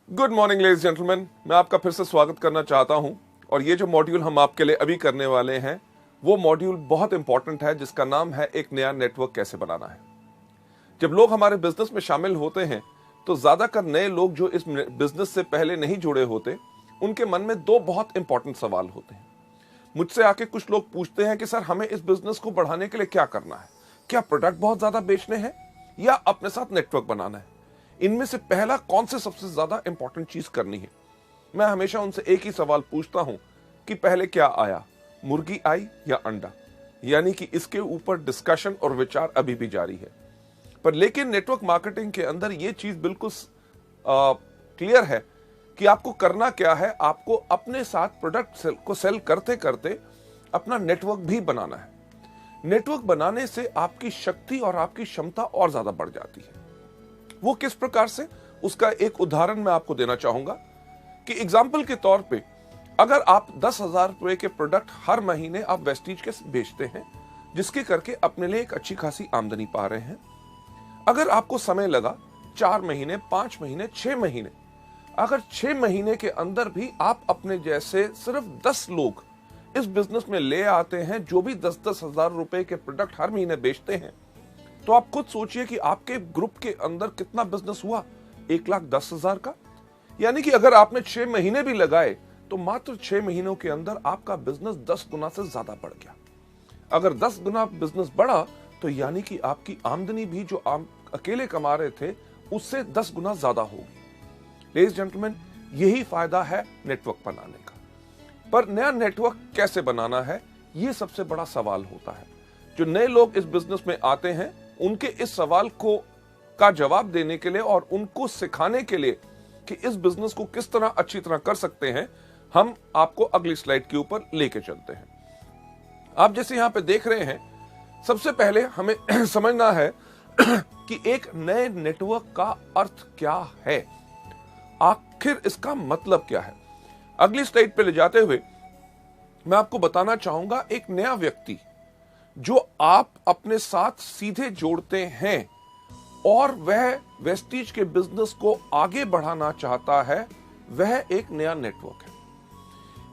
Good morning ladies gentleman, मैं आपका फिर से स्वागत करना चाहता हूं। और ये जो मॉड्यूल हम आपके लिए अभी करने वाले हैं वो मॉड्यूल बहुत इंपॉर्टेंट है, जिसका नाम है एक नया नेटवर्क कैसे बनाना है। जब लोग हमारे बिजनेस में शामिल होते हैं तो ज्यादातर नए लोग जो इस बिजनेस से पहले नहीं जुड़े होते, उनके मन में दो बहुत इंपॉर्टेंट सवाल होते हैं। मुझसे आके कुछ लोग पूछते हैं कि सर, हमें इस बिजनेस को बढ़ाने के लिए क्या करना है, क्या प्रोडक्ट बहुत ज्यादा बेचने हैं या अपने साथ नेटवर्क बनाना है, इनमें से पहला कौन से सबसे ज्यादा इंपॉर्टेंट चीज करनी है। मैं हमेशा उनसे एक ही सवाल पूछता हूं कि पहले क्या आया, मुर्गी आई या अंडा। यानी कि इसके ऊपर डिस्कशन और विचार अभी भी जारी है। पर लेकिन नेटवर्क मार्केटिंग के अंदर यह चीज बिल्कुल क्लियर है कि आपको करना क्या है। आपको अपने साथ प्रोडक्ट को सेल करते करते अपना नेटवर्क भी बनाना है। नेटवर्क बनाने से आपकी शक्ति और आपकी क्षमता और ज्यादा बढ़ जाती है। वो किस प्रकार से, उसका एक उदाहरण मैं आपको देना चाहूंगा कि एग्जाम्पल के तौर पे अगर आप 10,000 रुपए के प्रोडक्ट हर महीने आप वेस्टीज के बेचते हैं, जिसके करके अपने लिए एक अच्छी खासी आमदनी पा रहे हैं। अगर आपको समय लगा 4 महीने, 5 महीने, 6 महीने, अगर 6 महीने के अंदर भी आप अपने जैसे सिर्फ 10 लोग इस बिजनेस में ले आते हैं जो भी 10-10 हजार रुपए के प्रोडक्ट हर महीने बेचते हैं, तो आप खुद सोचिए कि आपके ग्रुप के अंदर कितना बिजनेस हुआ, 1,10,000 का। यानी कि अगर आपने 6 महीने भी लगाए तो मात्र 6 महीनों के अंदर आपका बिजनेस 10 गुना से ज्यादा बढ़ गया। अगर 10 गुना बिजनेस बढ़ा तो यानी कि आपकी आमदनी भी जो आप अकेले कमा रहे थे उससे 10 गुना ज्यादा होगी। लेडीज जेंटलमैन, यही फायदा है नेटवर्क बनाने का। पर नया नेटवर्क कैसे बनाना है, यह सबसे बड़ा सवाल होता है। जो नए लोग इस बिजनेस में आते हैं, उनके इस सवाल का जवाब देने के लिए और उनको सिखाने के लिए कि इस बिजनेस को किस तरह अच्छी तरह कर सकते हैं, हम आपको अगली स्लाइड के ऊपर लेके चलते हैं। आप जैसे यहां पे देख रहे हैं, सबसे पहले हमें समझना है कि एक नए नेटवर्क का अर्थ क्या है, आखिर इसका मतलब क्या है। अगली स्लाइड पे ले जाते हुए मैं आपको बताना चाहूंगा, एक नया व्यक्ति जो आप अपने साथ सीधे जोड़ते हैं और वह वेस्टीज के बिजनेस को आगे बढ़ाना चाहता है, वह एक नया नेटवर्क है।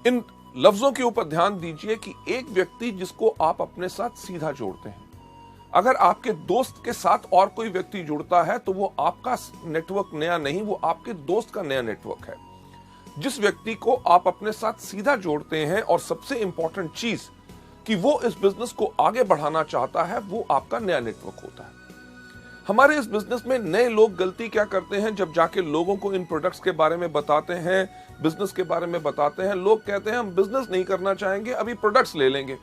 इन लफ्जों के ऊपर ध्यान दीजिए कि एक व्यक्ति जिसको आप अपने साथ सीधा जोड़ते हैं। अगर आपके दोस्त के साथ और कोई व्यक्ति जुड़ता है तो वो आपका नेटवर्क नया नहीं, वो आपके दोस्त का नया नेटवर्क है। जिस व्यक्ति को आप अपने साथ सीधा जोड़ते हैं और सबसे इंपॉर्टेंट चीज कि वो इस बिजनेस को आगे बढ़ाना चाहता है, वो आपका नया नेटवर्क होता है। हमारे इस बिजनेस में नए लोग गलती क्या करते हैं, जब जाके लोगों को इन प्रोडक्ट्स के बारे में बताते हैं, बिजनेस के बारे में बताते हैं, लोग कहते हैं हम बिजनेस नहीं करना चाहेंगे, अभी प्रोडक्ट्स ले लेंगे।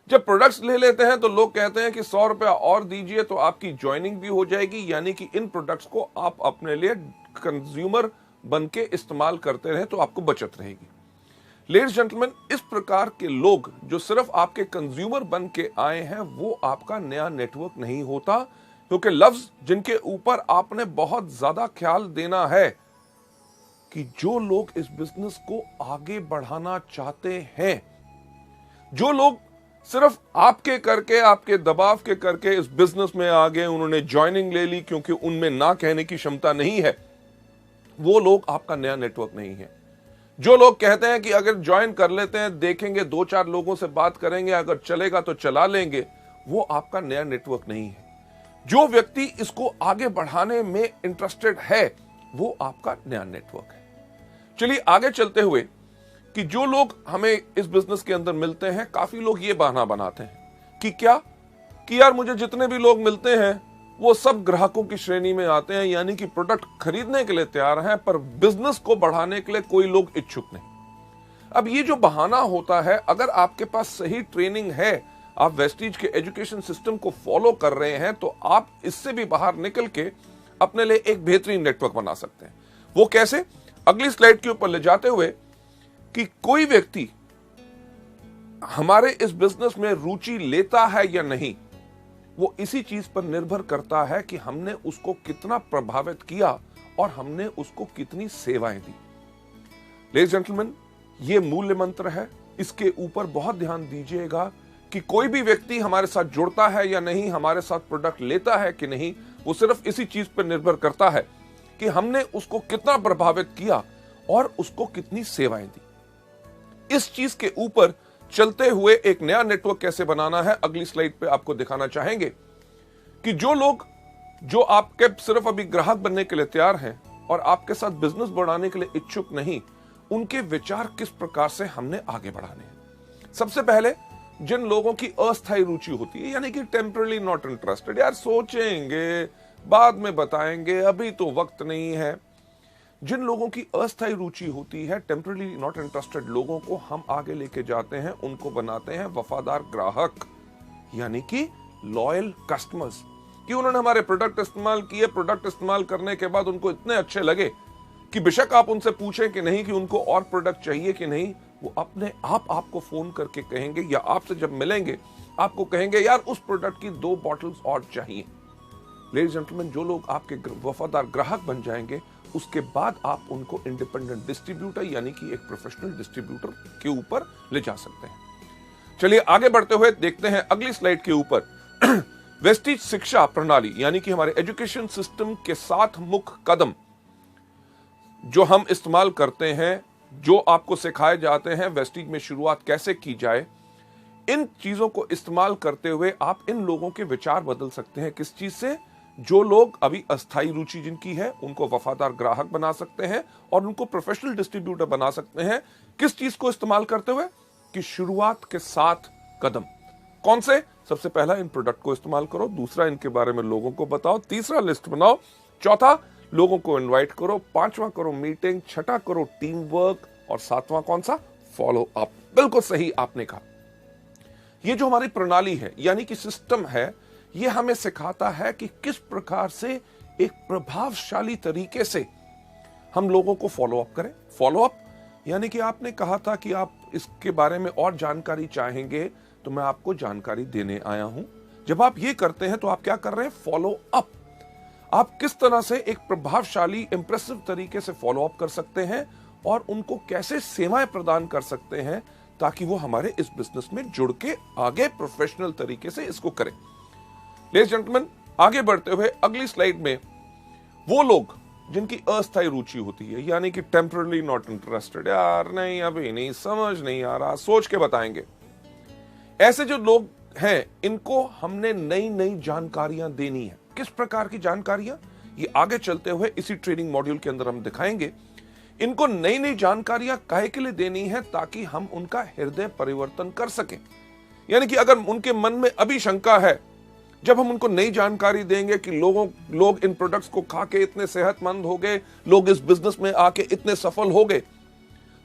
जब प्रोडक्ट्स ले लेते हैं तो लोग कहते हैं कि 100 रुपया और दीजिए तो आपकी ज्वाइनिंग भी हो जाएगी। यानी कि इन प्रोडक्ट्स को आप अपने लिए कंज्यूमर बन के इस्तेमाल करते रहे तो आपको बचत रहेगी। लेडीज जेंटलमैन, इस प्रकार के लोग जो सिर्फ आपके कंज्यूमर बन के आए हैं, वो आपका नया नेटवर्क नहीं होता। क्योंकि लफ्ज जिनके ऊपर आपने बहुत ज्यादा ख्याल देना है कि जो लोग इस बिजनेस को आगे बढ़ाना चाहते हैं, जो लोग सिर्फ आपके करके, आपके दबाव के करके इस बिजनेस में आ गए, उन्होंने ज्वाइनिंग ले ली क्योंकि उनमें ना कहने की क्षमता नहीं है, वो लोग आपका नया नेटवर्क नहीं है। जो लोग कहते हैं कि अगर ज्वाइन कर लेते हैं, देखेंगे, 2-4 लोगों से बात करेंगे, अगर चलेगा तो चला लेंगे, वो आपका नया नेटवर्क नहीं है। जो व्यक्ति इसको आगे बढ़ाने में इंटरेस्टेड है, वो आपका नया नेटवर्क है। चलिए आगे चलते हुए कि जो लोग हमें इस बिजनेस के अंदर मिलते हैं, काफी लोग ये बहाना बनाते हैं कि क्या कि यार मुझे जितने भी लोग मिलते हैं वो सब ग्राहकों की श्रेणी में आते हैं, यानी कि प्रोडक्ट खरीदने के लिए तैयार हैं, पर बिजनेस को बढ़ाने के लिए कोई लोग इच्छुक नहीं। अब ये जो बहाना होता है, अगर आपके पास सही ट्रेनिंग है, आप वेस्टीज के एजुकेशन सिस्टम को फॉलो कर रहे हैं, तो आप इससे भी बाहर निकल के अपने लिए एक बेहतरीन नेटवर्क बना सकते हैं। वो कैसे, अगली स्लाइड के ऊपर ले जाते हुए कि कोई व्यक्ति हमारे इस बिजनेस में रुचि लेता है या नहीं, वो इसी चीज पर निर्भर करता है कि हमने उसको कितना प्रभावित किया और हमने उसको कितनी सेवाएं दी। लेडीज जेंटलमैन, ये मूल्य मंत्र है, इसके ऊपर बहुत ध्यान दीजिएगा कि कोई भी व्यक्ति हमारे साथ जुड़ता है या नहीं, हमारे साथ प्रोडक्ट लेता है कि नहीं, वो सिर्फ इसी चीज पर निर्भर करता है कि हमने उसको कितना प्रभावित किया और उसको कितनी सेवाएं दी। इस चीज के ऊपर चलते हुए एक नया नेटवर्क कैसे बनाना है, अगली स्लाइड पे आपको दिखाना चाहेंगे कि जो लोग जो आपके सिर्फ अभी ग्राहक बनने के लिए तैयार हैं और आपके साथ बिजनेस बढ़ाने के लिए इच्छुक नहीं, उनके विचार किस प्रकार से हमने आगे बढ़ाने हैं। सबसे पहले जिन लोगों की अस्थायी रुचि होती है, यानी कि टेम्पररी नॉट इंटरेस्टेड, यार सोचेंगे बाद में बताएंगे अभी तो वक्त नहीं है, जिन लोगों की अस्थायी रुचि होती है, टेम्पररी नॉट इंटरेस्टेड लोगों को हम आगे लेके जाते हैं, उनको बनाते हैं वफादार ग्राहक, यानी कि लॉयल कस्टमर्स, कि उन्होंने हमारे प्रोडक्ट इस्तेमाल किए, प्रोडक्ट इस्तेमाल करने के बाद उनको इतने अच्छे लगे कि बेशक आप उनसे पूछें कि नहीं कि उनको और प्रोडक्ट चाहिए कि नहीं, वो अपने आप आपको फोन करके कहेंगे या आपसे जब मिलेंगे आपको कहेंगे यार उस प्रोडक्ट की 2 बॉटल्स और चाहिए। लेडीज जेंटलमैन, जो लोग आपके वफादार ग्राहक बन जाएंगे, उसके बाद आप उनको इंडिपेंडेंट डिस्ट्रीब्यूटर यानी कि एक प्रोफेशनल डिस्ट्रीब्यूटर के ऊपर ले जा सकते हैं। चलिए आगे बढ़ते हुए देखते हैं अगली स्लाइड के ऊपर वेस्टीज शिक्षा प्रणाली यानी कि हमारे एजुकेशन सिस्टम के 7 मुख्य कदम जो हम इस्तेमाल करते हैं, जो आपको सिखाए जाते हैं, वेस्टीज में शुरुआत कैसे की जाए, इन चीजों को इस्तेमाल करते हुए आप इन लोगों के विचार बदल सकते हैं। किस चीज से? जो लोग अभी अस्थायी रुचि जिनकी है उनको वफादार ग्राहक बना सकते हैं और उनको प्रोफेशनल डिस्ट्रीब्यूटर बना सकते हैं। किस चीज को इस्तेमाल करते हुए? कि शुरुआत के 7 कदम कौन से? सबसे पहला, इन प्रोडक्ट को इस्तेमाल करो। दूसरा, इनके बारे में लोगों को बताओ। तीसरा, लिस्ट बनाओ। चौथा, लोगों को इनवाइट करो। 5वां, करो मीटिंग। 6ठा, करो टीम वर्क। और 7वां कौन सा? Follow up. बिल्कुल सही आपने कहा। ये जो हमारी प्रणाली है यानी कि सिस्टम है, ये हमें सिखाता है कि किस प्रकार से एक प्रभावशाली तरीके से हम लोगों को फॉलो अप करें। फॉलो अप यानी कि आपने कहा था कि आप इसके बारे में और जानकारी चाहेंगे, तो मैं आपको जानकारी देने आया हूं। जब आप ये करते हैं तो आप क्या कर रहे हैं? Follow up. आप किस तरह से एक प्रभावशाली इंप्रेसिव तरीके से फॉलो अप कर सकते हैं और उनको कैसे सेवाएं प्रदान कर सकते हैं ताकि वो हमारे इस बिजनेस में जुड़ के आगे प्रोफेशनल तरीके से इसको करें। लेडीज जेंटलमैन, आगे बढ़ते हुए अगली स्लाइड में वो लोग जिनकी अस्थायी रुचि होती है यानी कि टेम्पररी नॉट इंटरेस्टेड, यार नहीं अभी नहीं, समझ नहीं आ रहा, सोच के बताएंगे, ऐसे जो लोग हैं इनको हमने नई नई जानकारियां देनी है। किस प्रकार की जानकारियां? ये आगे चलते हुए इसी ट्रेनिंग मॉड्यूल के अंदर हम दिखाएंगे। इनको नई नई जानकारियां काहे के लिए देनी है? ताकि हम उनका हृदय परिवर्तन कर सकें। यानी कि अगर उनके मन में अभी शंका है, जब हम उनको नई जानकारी देंगे कि लोग इन प्रोडक्ट्स को खा के इतने सेहतमंद हो गए, लोग इस बिजनेस में आके इतने सफल हो गए,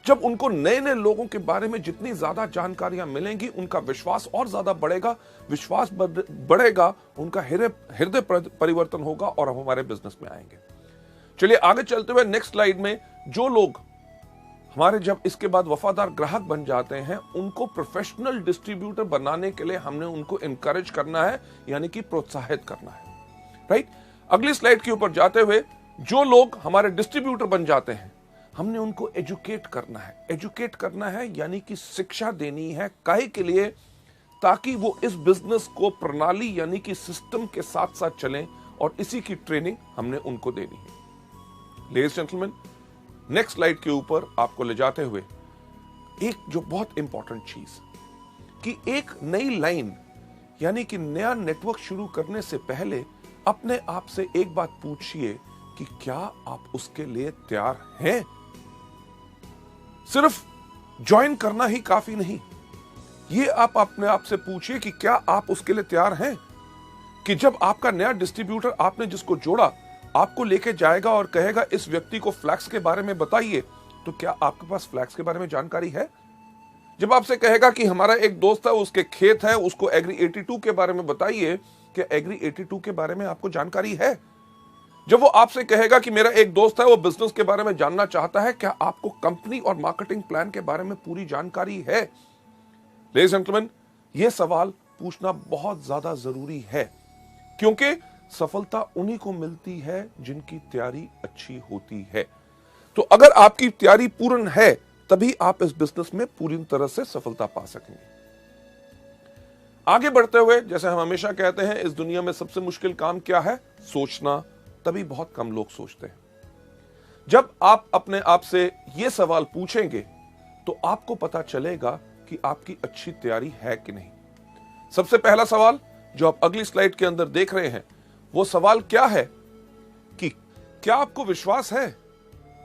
जब उनको नए नए लोगों के बारे में जितनी ज्यादा जानकारियां मिलेंगी, उनका विश्वास और ज्यादा बढ़ेगा। विश्वास बढ़ेगा, उनका हृदय परिवर्तन होगा और हम हमारे बिजनेस में आएंगे। चलिए आगे चलते हुए नेक्स्ट स्लाइड में, जो लोग हमारे जब इसके बाद वफादार ग्राहक बन जाते हैं, उनको प्रोफेशनल डिस्ट्रीब्यूटर बनाने के लिए हमने उनको इनकरेज करना है, यानी कि प्रोत्साहित करना है। राइट? अगली स्लाइड के ऊपर जाते हुए, जो लोग हमारे डिस्ट्रीब्यूटर बन जाते हैं, हमने उनको एजुकेट करना है। एजुकेट करना है यानी कि शिक्षा देनी है। काहे के लिए? ताकि वो इस बिजनेस को प्रणाली यानी कि सिस्टम के साथ साथ चलें, और इसी की ट्रेनिंग हमने उनको देनी है। लेडीज जेंटलमैन, नेक्स्ट स्लाइड के ऊपर आपको ले जाते हुए एक जो बहुत इंपॉर्टेंट चीज, कि एक नई लाइन यानी कि नया नेटवर्क शुरू करने से पहले अपने आप से एक बात पूछिए कि क्या आप उसके लिए तैयार हैं? सिर्फ ज्वाइन करना ही काफी नहीं, ये आप अपने आप से पूछिए कि क्या आप उसके लिए तैयार हैं? कि जब आपका नया डिस्ट्रीब्यूटर, आपने जिसको जोड़ा, आपको लेके जाएगा और कहेगा इस व्यक्ति को फ्लैक्स के बारे में बताइए, तो क्या आपके पास फ्लैक्स के बारे में जानकारी है? जब आपसे कहेगा कि हमारा एक दोस्त है, उसके खेत है, उसको एग्री 82 के बारे में बताइए, क्या एग्री 82 के बारे में आपको जानकारी है? जब वो आपसे कहेगा कि मेरा एक दोस्त है, वो बिजनेस के बारे में जानना चाहता है, क्या आपको कंपनी और मार्केटिंग प्लान के बारे में पूरी जानकारी है? लेडीज एंड जेंटलमैन, ये सवाल पूछना बहुत ज्यादा जरूरी है, क्योंकि सफलता उन्हीं को मिलती है जिनकी तैयारी अच्छी होती है। तो अगर आपकी तैयारी पूर्ण है, तभी आप इस बिजनेस में पूरी तरह से सफलता पा सकेंगे। आगे बढ़ते हुए, जैसे हम हमेशा कहते हैं, इस दुनिया में सबसे मुश्किल काम क्या है? सोचना। तभी बहुत कम लोग सोचते हैं। जब आप अपने आप से यह सवाल पूछेंगे तो आपको पता चलेगा कि आपकी अच्छी तैयारी है कि नहीं। सबसे पहला सवाल जो आप अगली स्लाइड के अंदर देख रहे हैं, वो सवाल क्या है कि क्या आपको विश्वास है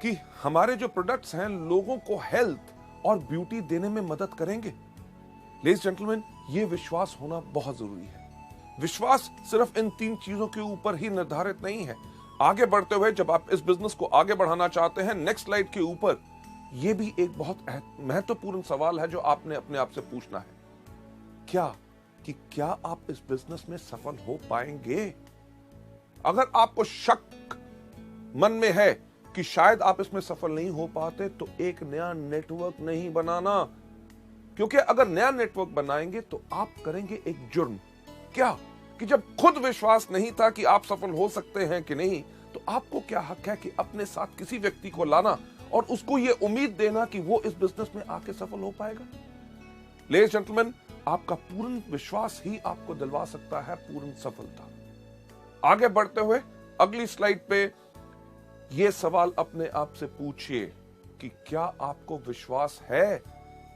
कि हमारे जो प्रोडक्ट्स हैं लोगों को हेल्थ और ब्यूटी देने में मदद करेंगे। लेडीज जेंटलमैन, ये विश्वास होना बहुत जरूरी है। विश्वास सिर्फ इन 3 चीजों के ऊपर ही निर्धारित नहीं है। आगे बढ़ते हुए जब आप इस बिजनेस को आगे बढ़ाना चाहते हैं, नेक्स्ट स्लाइड के ऊपर यह भी एक बहुत महत्वपूर्ण सवाल है जो आपने अपने आप से पूछना है, क्या आप इस बिजनेस में सफल हो पाएंगे। अगर आपको शक मन में है कि शायद आप इसमें सफल नहीं हो पाते, तो एक नया नेटवर्क नहीं बनाना, क्योंकि अगर नया नेटवर्क बनाएंगे तो आप करेंगे एक जुर्म। क्या कि जब खुद विश्वास नहीं था कि आप सफल हो सकते हैं कि नहीं, तो आपको क्या हक है कि अपने साथ किसी व्यक्ति को लाना और उसको यह उम्मीद देना कि वो इस बिजनेस में आके सफल हो पाएगा। लेडीज जेंटलमैन, आपका पूर्ण विश्वास ही आपको दिलवा सकता है पूर्ण सफलता। आगे बढ़ते हुए अगली स्लाइड पे यह सवाल अपने आप से पूछिए कि क्या आपको विश्वास है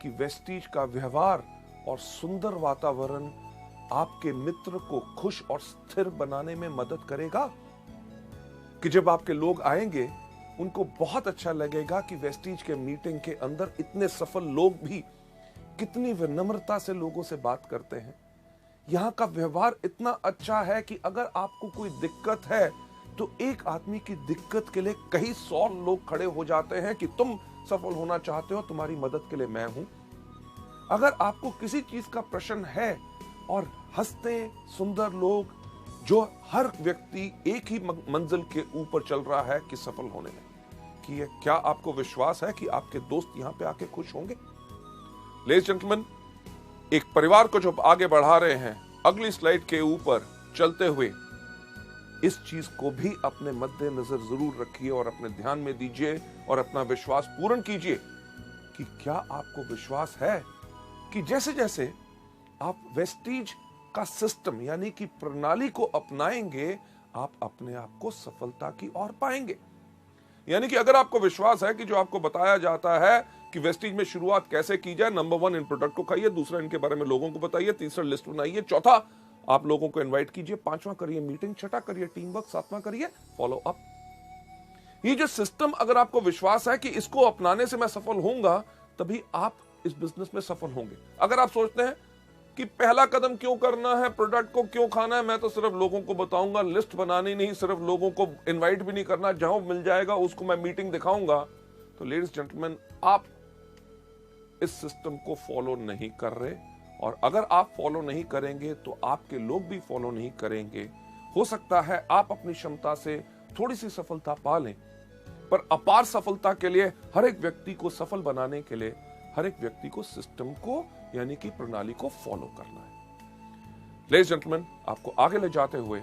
कि वेस्टीज का व्यवहार और सुंदर वातावरण आपके मित्र को खुश और स्थिर बनाने में मदद करेगा। कि जब आपके लोग आएंगे उनको बहुत अच्छा लगेगा कि वेस्टीज के मीटिंग के अंदर इतने सफल लोग भी कितनी विनम्रता से लोगों से बात करते हैं। यहां का व्यवहार इतना अच्छा है कि अगर आपको कोई दिक्कत है तो एक आदमी की दिक्कत के लिए कई 100 लोग खड़े हो जाते हैं कि तुम सफल होना चाहते हो, तुम्हारी मदद के लिए मैं हूं। अगर आपको किसी चीज का प्रश्न है और हंसते सुंदर लोग, जो हर व्यक्ति एक ही मंजिल के ऊपर चल रहा है कि सफल होने में, कि क्या आपको विश्वास है कि आपके दोस्त यहां पे आके खुश होंगे। लेडीज जेंटलमैन, एक परिवार को जो आगे बढ़ा रहे हैं, अगली स्लाइड के ऊपर चलते हुए इस चीज को भी अपने मद्देनजर जरूर रखिए और अपने ध्यान में दीजिए और अपना विश्वास पूर्ण कीजिए कि क्या आपको विश्वास है कि जैसे जैसे आप वेस्टीज का सिस्टम यानी कि प्रणाली को अपनाएंगे, आप अपने आप को सफलता की ओर पाएंगे। यानी कि अगर आपको विश्वास है कि जो आपको बताया जाता है कि वेस्टीज में शुरुआत कैसे की जाए, नंबर 1 इन प्रोडक्ट को खाइए, दूसरा इनके बारे में लोगों को बताइए, तीसरा लिस्ट बनाइए, चौथा आप लोगों को इनवाइट कीजिए, 5वां करिए मीटिंग, 6वां करिए टीम वर्क, 7वां करिए फॉलो अप। ये जो सिस्टम अगर आपको विश्वास है कि इसको अपनाने से मैं सफल होऊंगा, तभी आप इस बिजनेस में सफल होंगे। अगर आप सोचते हैं कि पहला कदम क्यों करना है, प्रोडक्ट को क्यों खाना है, मैं तो सिर्फ लोगों को बताऊंगा, लिस्ट बनानी नहीं, सिर्फ लोगों को इनवाइट भी नहीं करना, जहां मिल जाएगा उसको मैं मीटिंग दिखाऊंगा, तो लेडीज जेंटलमैन, आप इस सिस्टम को फॉलो नहीं कर रहे। और अगर आप फॉलो नहीं करेंगे तो आपके लोग भी फॉलो नहीं करेंगे। हो सकता है आप अपनी क्षमता से थोड़ी सी सफलता पा लें, पर अपार सफलता के लिए, हर एक व्यक्ति को सफल बनाने के लिए, हर एक व्यक्ति को सिस्टम को यानी कि प्रणाली को फॉलो करना है। लेडीज जेंटलमैन, आपको आगे ले जाते हुए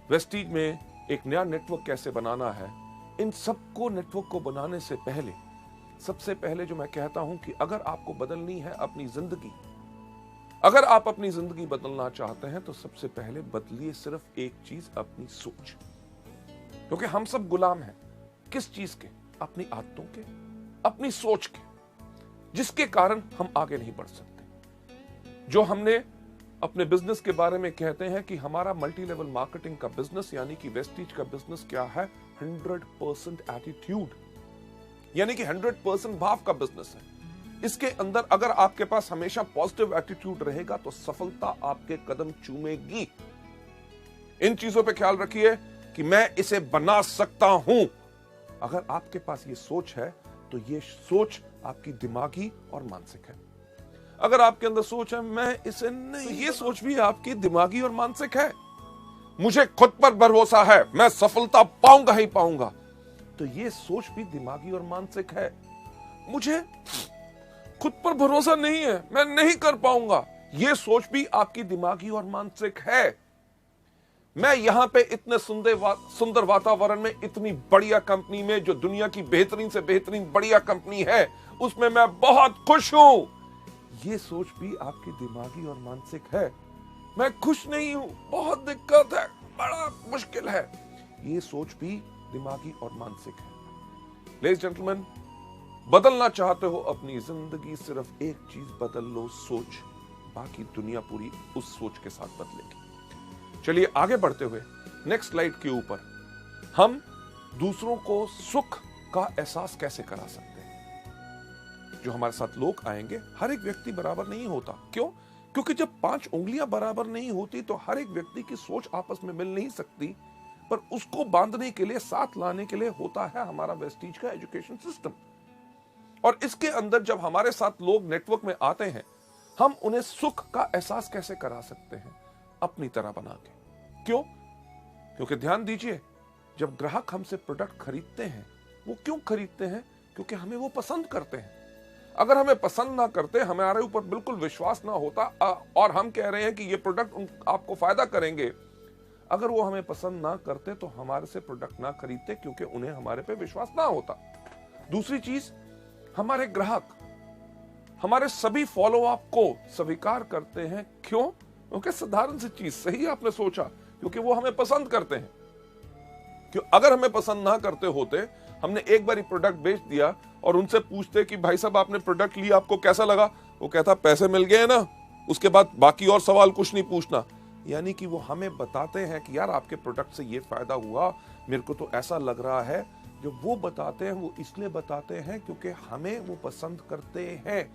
वेस्टीज में एक नया नेटवर्क कैसे बनाना है, इन सबको नेटवर्क को बनाने से पहले सबसे पहले जो मैं कहता हूं कि अगर आपको बदलनी है अपनी जिंदगी, अगर आप अपनी जिंदगी बदलना चाहते हैं, तो सबसे पहले बदलिए सिर्फ एक चीज, अपनी सोच। क्योंकि हम सब गुलाम हैं किस चीज के? अपनी आदतों के, अपनी सोच के, जिसके कारण हम आगे नहीं बढ़ सकते। जो हमने अपने बिजनेस के बारे में कहते हैं कि हमारा मल्टी लेवल मार्केटिंग का बिजनेस यानी कि वेस्टीज का बिजनेस क्या है? 100% एटीट्यूड, यानी कि 100% भाव का बिजनेस है। इसके अंदर अगर आपके पास हमेशा पॉजिटिव एटीट्यूड रहेगा तो सफलता आपके कदम चूमेगी। इन चीजों पे ख्याल रखिए कि मैं इसे बना सकता हूं। अगर आपके पास ये सोच है तो ये सोच आपकी दिमागी और मानसिक है। अगर आपके अंदर सोच है मैं इसे नहीं, तो ये सोच भी आपकी दिमागी और मानसिक है। मुझे खुद पर भरोसा है, मैं सफलता पाऊंगा ही पाऊंगा, तो ये सोच भी दिमागी और मानसिक है। मुझे खुद पर भरोसा नहीं है, मैं नहीं कर पाऊंगा, ये सोच भी आपकी दिमागी और मानसिक है। मैं यहां पे इतने सुंदर वातावरण में, इतनी बढ़िया कंपनी में, जो दुनिया की बेहतरीन से बेहतरीन बढ़िया कंपनी है, उसमें मैं बहुत खुश हूं, ये सोच भी आपकी दिमागी और मानसिक है। मैं खुश नहीं हूं, बहुत दिक्कत है, बड़ा मुश्किल है, ये सोच भी दिमागी और मानसिक है। लेडीज जेंटलमैन, बदलना चाहते हो अपनी जिंदगी, सिर्फ एक चीज बदल लो, सोच। बाकी दुनिया पूरी उस सोच के साथ बदलेगी। चलिए आगे बढ़ते हुए नेक्स्ट स्लाइड के ऊपर हम दूसरों को सुख का एहसास कैसे करा सकते हैं। जो हमारे साथ लोग आएंगे, हर एक व्यक्ति बराबर नहीं होता। क्यों? क्योंकि जब 5 उंगलियां बराबर नहीं होती तो हर एक व्यक्ति की सोच आपस में मिल नहीं सकती, पर उसको बांधने के लिए, साथ लाने के लिए होता है हमारा वेस्टीज का एजुकेशन सिस्टम। और इसके अंदर जब हमारे साथ लोग नेटवर्क में आते हैं, हम उन्हें सुख का एहसास कैसे करा सकते हैं? अपनी तरह बना के। क्यों? क्योंकि ध्यान दीजिए, जब ग्राहक हमसे प्रोडक्ट खरीदते हैं, वो क्यों खरीदते हैं? क्योंकि हमें वो पसंद करते हैं। अगर हमें पसंद ना करते, हमारे ऊपर बिल्कुल विश्वास ना होता और हम कह रहे हैं कि ये प्रोडक्ट आपको फायदा करेंगे, अगर वो हमें पसंद ना करते तो हमारे से प्रोडक्ट ना खरीदते, क्योंकि उन्हें हमारे पे विश्वास ना होता। दूसरी चीज, हमारे ग्राहक हमारे सभी फॉलो अप को स्वीकार करते हैं। क्यों? क्योंकि साधारण सी चीज, सही आपने सोचा, क्योंकि वो हमें पसंद करते हैं। क्यों? अगर हमें पसंद ना करते होते, हमने एक बार प्रोडक्ट बेच दिया और उनसे पूछते कि भाई साहब आपने प्रोडक्ट लिया, आपको कैसा लगा? वो कहता पैसे मिल गए ना, उसके बाद बाकी और सवाल कुछ नहीं पूछना। यानी कि वो हमें बताते हैं कि यार आपके प्रोडक्ट से ये फायदा हुआ, मेरे को तो ऐसा लग रहा है। जो वो बताते हैं वो इसलिए बताते हैं क्योंकि हमें वो पसंद करते हैं।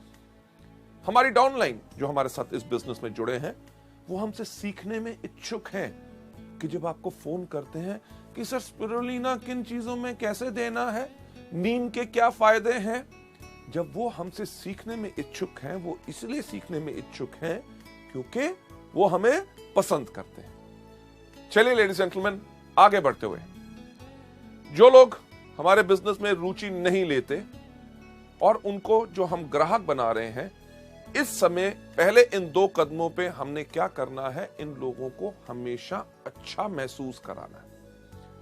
हमारी डाउनलाइन जो हमारे साथ इस बिजनेस में जुड़े हैं, वो हमसे सीखने में इच्छुक हैं कि जब आपको फोन करते हैं कि सर स्पिरुलिना किन चीजों में कैसे देना है, नीम के क्या फायदे हैं, जब वो हमसे सीखने में इच्छुक हैं, वो इसलिए सीखने में इच्छुक हैं क्योंकि वो हमें पसंद करते हैं। चलिए लेडीज जेंटलमैन, आगे बढ़ते हुए, जो लोग हमारे बिजनेस में रुचि नहीं लेते और उनको जो हम ग्राहक बना रहे हैं, इस समय पहले इन 2 कदमों पे हमने क्या करना है? इन लोगों को हमेशा अच्छा महसूस कराना है।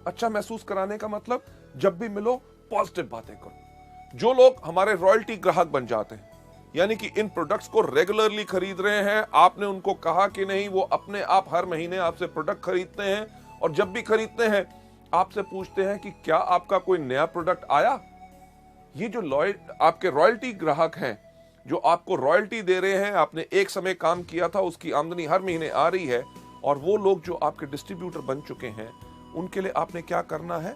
अच्छा महसूस कराने का मतलब, जब भी मिलो पॉजिटिव बातें करो। जो लोग हमारे रॉयल्टी ग्राहक बन जाते हैं, यानी कि इन प्रोडक्ट्स को रेगुलरली खरीद रहे हैं, आपने उनको कहा कि नहीं, वो अपने आप हर महीने आपसे प्रोडक्ट खरीदते हैं और जब भी खरीदते हैं आपसे पूछते हैं कि क्या आपका कोई नया प्रोडक्ट आया। ये जो आपके रॉयल्टी ग्राहक हैं, जो आपको रॉयल्टी दे रहे हैं, आपने एक समय काम किया था, उसकी आमदनी हर महीने आ रही है, और वो लोग जो आपके डिस्ट्रीब्यूटर बन चुके हैं, उनके लिए आपने क्या करना है?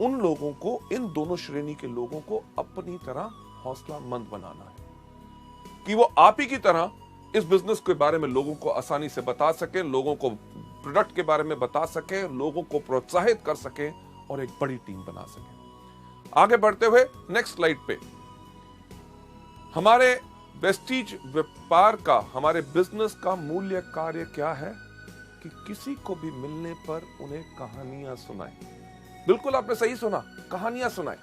उन लोगों को, इन दोनों श्रेणी के लोगों को अपनी तरह हौसलामंद बनाना है कि वो आप ही की तरह इस बिजनेस के बारे में लोगों को आसानी से बता सके, लोगों को प्रोडक्ट के बारे में बता सके, लोगों को प्रोत्साहित कर सके और एक बड़ी टीम बना सके। आगे बढ़ते हुए नेक्स्ट स्लाइड पे, हमारे वेस्टीज व्यापार का, हमारे बिजनेस का मूल्य कार्य क्या है? कि किसी को भी मिलने पर उन्हें कहानियां सुनाएं। बिल्कुल आपने सही सुना, कहानियां सुनाएं।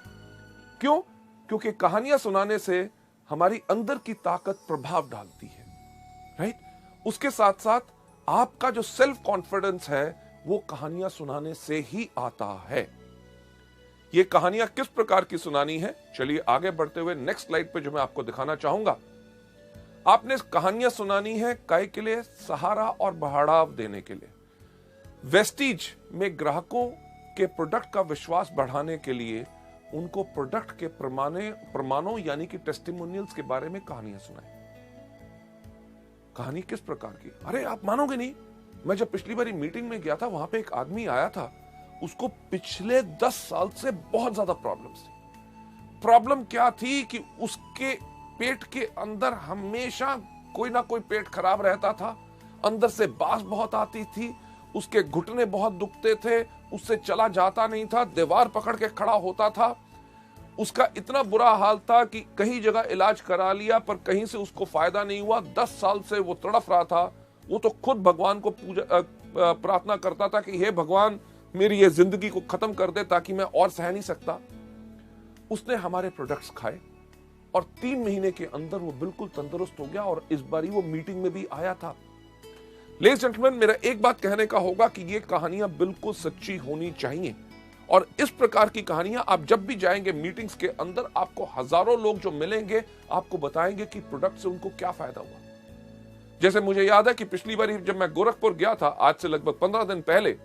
क्यों? क्योंकि कहानियां सुनाने से हमारी अंदर की ताकत प्रभाव डालती है, राइट? उसके साथ साथ आपका जो सेल्फ कॉन्फिडेंस है, वो कहानियां सुनाने से ही आता है। ये कहानियां किस प्रकार की सुनानी है? चलिए आगे बढ़ते हुए नेक्स्ट स्लाइड पे जो मैं आपको दिखाना चाहूंगा, आपने कहानियां सुनानी है काय के लिए? सहारा और बढ़ावा देने के लिए। वेस्टीज में ग्राहकों के प्रोडक्ट का विश्वास बढ़ाने के लिए उनको प्रोडक्ट के प्रमाणों यानी कि टेस्टिमोनियल्स के बारे में कहानियां सुनाएं। कहानी किस प्रकार की? अरे आप मानोगे नहीं, मैं जब पिछली बारी मीटिंग में गया था, वहां पे एक आदमी आया था, उसको पिछले 10 साल से बहुत ज्यादा प्रॉब्लम्स थी। प्रॉब्लम क्या थी कि उसके पेट के अंदर हमेशा कोई ना कोई पेट खराब रहता था, अंदर से बास बहुत आती थी, उसके घुटने बहुत दुखते थे, उससे चला जाता नहीं था, दीवार पकड़ के खड़ा होता था। उसका इतना बुरा हाल था कि कई जगह इलाज करा लिया पर कहीं से उसको फायदा नहीं हुआ। 10 साल से वो तड़फ रहा था। वो तो खुद भगवान को प्रार्थना करता था कि हे भगवान, मेरी ये जिंदगी को खत्म कर दे ताकि मैं और सह नहीं सकता। उसने हमारे प्रोडक्ट्स खाए और 3 महीने के अंदर वो बिल्कुल तंदुरुस्त हो गया और इस बारी वो मीटिंग में भी आया था। लेडीज जेंटलमैन, मेरा एक बात कहने का होगा कि ये कहानियां बिल्कुल सच्ची होनी चाहिए और इस प्रकार की कहानियां आप जब भी जाएंगे मीटिंग्स के अंदर, आपको हजारों लोग जो मिलेंगे आपको बताएंगे कि प्रोडक्ट से उनको क्या फायदा हुआ। जैसे मुझे याद है कि पिछली बार जब मैं गोरखपुर गया था, आज से लगभग 15 दिन पहले,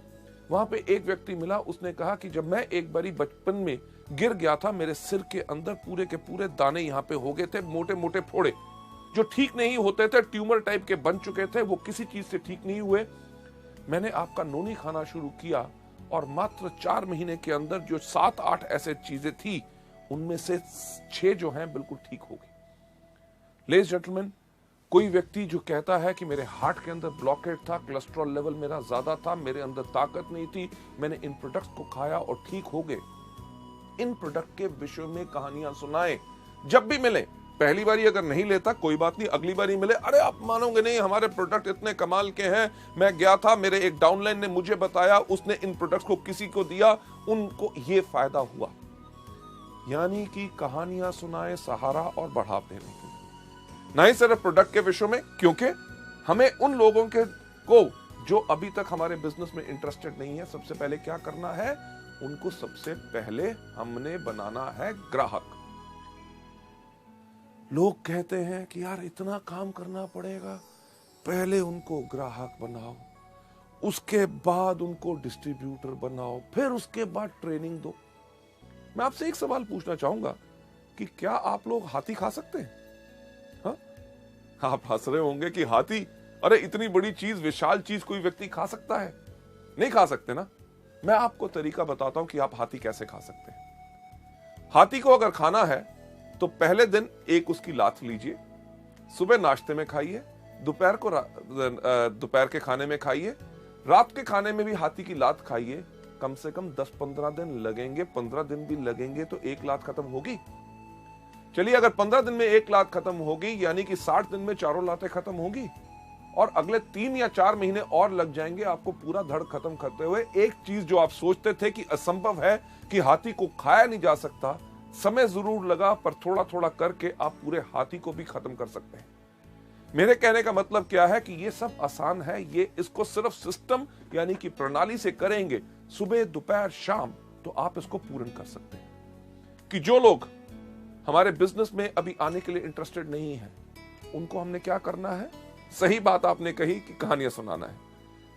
वहां पे एक व्यक्ति मिला, उसने कहा कि जब मैं एक बारी बचपन में गिर गया था, मेरे सिर के अंदर पूरे के पूरे दाने यहाँ पे हो गए थे, मोटे मोटे फोड़े जो ठीक नहीं होते थे, ट्यूमर टाइप के बन चुके थे, वो किसी चीज से ठीक नहीं हुए। मैंने आपका नोनी खाना शुरू किया और मात्र 4 महीने के अंदर जो 7-8 ऐसे चीजें थी, उनमें से 6 जो हैं बिल्कुल ठीक हो गई। लेडीज जेंटलमैन, कोई व्यक्ति जो कहता है कि मेरे हार्ट के अंदर ब्लॉकेट था, कोलेस्ट्रॉल लेवल मेरा ज्यादा था, मेरे अंदर ताकत नहीं थी, मैंने इन प्रोडक्ट्स को खाया और ठीक हो गए। इन प्रोडक्ट के विषय में कहानियां सुनाएं। जब भी मिले, पहली बारी अगर नहीं लेता कोई बात नहीं, अगली बारी मिले, अरे आप मानोगे नहीं, हमारे प्रोडक्ट इतने कमाल के हैं, मैं गया था, मेरे एक डाउनलाइन ने मुझे बताया, उसने इन प्रोडक्ट्स को किसी को दिया, उनको ये फायदा हुआ। यानी कि कहानियां सुनाएं सहारा और बढ़ाव देने के लिए, ना ही सिर्फ प्रोडक्ट के विषय में, क्योंकि हमें उन लोगों को जो अभी तक हमारे बिजनेस में इंटरेस्टेड नहीं है, सबसे पहले क्या करना है, उनको सबसे पहले हमने बनाना है ग्राहक। लोग कहते हैं कि यार इतना काम करना पड़ेगा, पहले उनको ग्राहक बनाओ, उसके बाद उनको डिस्ट्रीब्यूटर बनाओ, फिर उसके बाद ट्रेनिंग दो। मैं आपसे एक सवाल पूछना चाहूंगा कि क्या आप लोग हाथी खा सकते हैं? हाँ? आप हंस रहे होंगे कि हाथी, अरे इतनी बड़ी चीज, विशाल चीज कोई व्यक्ति खा सकता है? नहीं खा सकते ना। मैं आपको तरीका बताता हूं कि आप हाथी कैसे खा सकते हैं। हाथी को अगर खाना है तो पहले दिन एक उसकी लात लीजिए, सुबह नाश्ते में खाइए, दोपहर के खाने में खाइए, रात के खाने में भी हाथी की लात खाइए। कम से कम 10-15 दिन लगेंगे, 15 दिन भी लगेंगे तो एक लात खत्म होगी। चलिए, अगर 15 दिन में एक लात खत्म होगी, यानी कि 60 दिन में चारों लातें खत्म होगी, और अगले 3 या 4 महीने और लग जाएंगे आपको पूरा धड़ खत्म करते हुए। एक चीज जो आप सोचते थे कि असंभव है, कि हाथी को खाया नहीं जा सकता, समय जरूर लगा, पर थोड़ा थोड़ा करके आप पूरे हाथी को भी खत्म कर सकते हैं। मेरे कहने का मतलब क्या है कि ये सब आसान है, ये इसको सिर्फ सिस्टम यानी कि प्रणाली से करेंगे, सुबह दोपहर शाम, तो आप इसको पूर्ण कर सकते हैं। कि जो लोग हमारे बिजनेस में अभी आने के लिए इंटरेस्टेड नहीं है, उनको हमने क्या करना है? सही बात आपने कही कि कहानियां सुनाना है।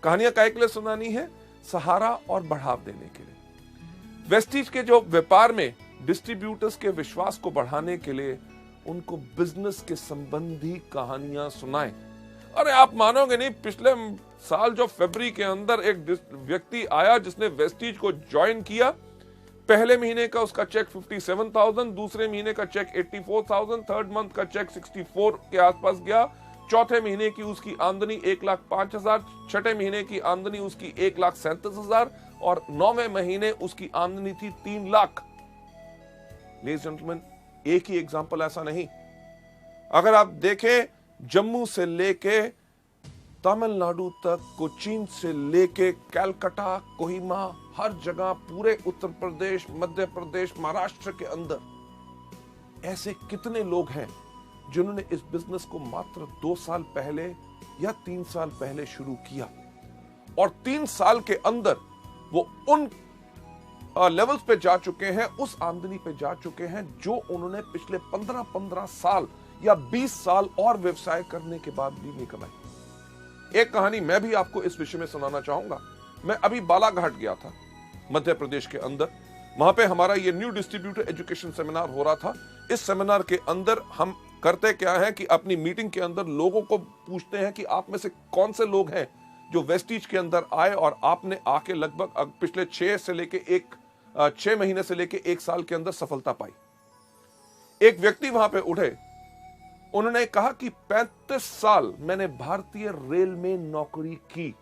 कहानियां काहे के लिए सुनानी है? सहारा और बढ़ाव देने के लिए। वेस्टीज के जो व्यापार में डिस्ट्रीब्यूटर्स के विश्वास को बढ़ाने के लिए उनको बिजनेस के संबंधी कहानियां सुनाएं। अरे आप मानोगे नहीं, पिछले साल जो फरवरी के अंदर एक व्यक्ति आया जिसने वेस्टीज को ज्वाइन किया, पहले महीने का उसका चेक 57,000, दूसरे महीने का चेक 84,000, थर्ड मंथ का चेक 64 के आसपास गया, चौथे महीने की उसकी आमदनी 1,05,000, छठे महीने की आमदनी उसकी 1,37,000 और 9वें महीने उसकी आमदनी थी 3 लाख। लेडीज जेंटलमैन, एक ही एग्जांपल ऐसा नहीं। अगर आप देखें, जम्मू से लेके तमिलनाडु तक, कोचीन से लेके कलकत्ता, कोहिमा, हर जगह, पूरे उत्तर प्रदेश, मध्य प्रदेश, महाराष्ट्र के अंदर ऐसे कितने लोग हैं जिन्होंने इस बिजनेस को मात्र 2 साल पहले या 3 साल पहले शुरू किया, और 3 साल के अंदर वो उन लेवल्स पे जा चुके हैं, उस आमदनी पे जा चुके हैं जो उन्होंने पिछले 15 साल या 20 साल और व्यवसाय करने के बाद भी नहीं कमाई। एक कहानी मैं भी आपको इस विषय में सुनाना चाहूंगा। मैं अभी बालाघाट गया था, मध्य प्रदेश के अंदर। वहां पे हमारा ये न्यू डिस्ट्रीब्यूटर एजुकेशन सेमिनार हो रहा था। इस सेमिनार के अंदर हम करते क्या है कि अपनी मीटिंग के अंदर लोगों को पूछते हैं कि आप में से कौन से लोग हैं जो वेस्टीज के अंदर आए और आपने आके लगभग पिछले 6 महीने से लेके 1 साल के अंदर सफलता पाई। एक व्यक्ति वहां पे उठे, उन्होंने कहा कि 35 साल मैंने भारतीय रेल में नौकरी की,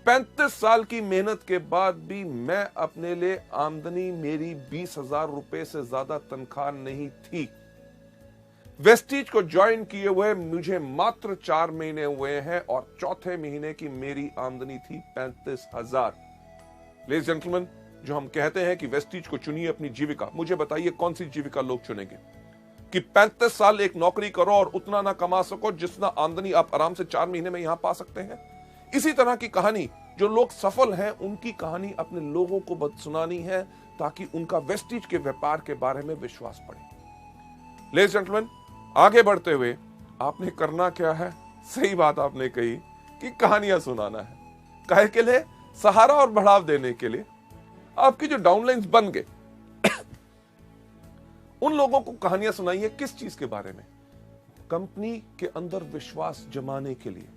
35 साल की मेहनत के बाद भी मैं अपने लिए आमदनी मेरी 20,000 रुपए से ज्यादा तनख्वाह नहीं थी। वेस्टीज को ज्वाइन किए हुए मुझे मात्र 4 महीने हुए हैं और चौथे महीने की मेरी आमदनी थी 35,000। लेडीज जेंटलमैन, जो हम कहते हैं कि वेस्टीज को चुनिए अपनी जीविका, मुझे बताइए कौन सी जीविका लोग चुनेंगे? कि 35 साल एक नौकरी करो और उतना ना कमा सको जितना आमदनी आप आराम से 4 महीने में यहां पा सकते हैं। इसी तरह की कहानी जो लोग सफल हैं, उनकी कहानी अपने लोगों को सुनानी है ताकि उनका वेस्टीज के व्यापार के बारे में विश्वास बढ़े। लेडीज जेंटलमैन, आगे बढ़ते हुए आपने करना क्या है? सही बात आपने कही कि कहानियां सुनाना है। काहे के लिए? सहारा और बढ़ाव देने के लिए आपकी जो डाउनलाइंस बन गए उन लोगों को कहानियां सुनाइए। किस चीज के बारे में? कंपनी के अंदर विश्वास जमाने के लिए।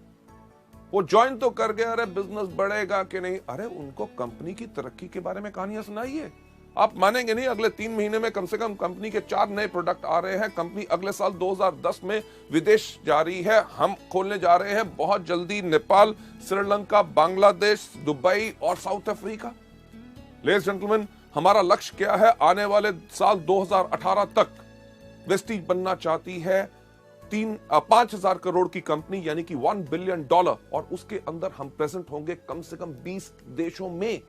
वो ज्वाइन तो कर गया, अरे बिजनेस बढ़ेगा कि नहीं, अरे उनको कंपनी की तरक्की के बारे में कहानियां सुनाइए। आप मानेंगे नहीं, अगले 3 महीने में कम से कम कंपनी के 4 नए प्रोडक्ट आ रहे हैं। कंपनी अगले साल 2010 में विदेश जा रही है, हम खोलने जा रहे हैं बहुत जल्दी नेपाल, श्रीलंका, बांग्लादेश, दुबई और साउथ अफ्रीका। लेडीज जेंटलमैन, हमारा लक्ष्य क्या है? आने वाले साल 2018 तक वेस्टीज बनना चाहती है 5,000 करोड़ की कंपनी, यानी कि $1 बिलियन, और उसके अंदर हम प्रेजेंट होंगे कम से कम 20 देशों में।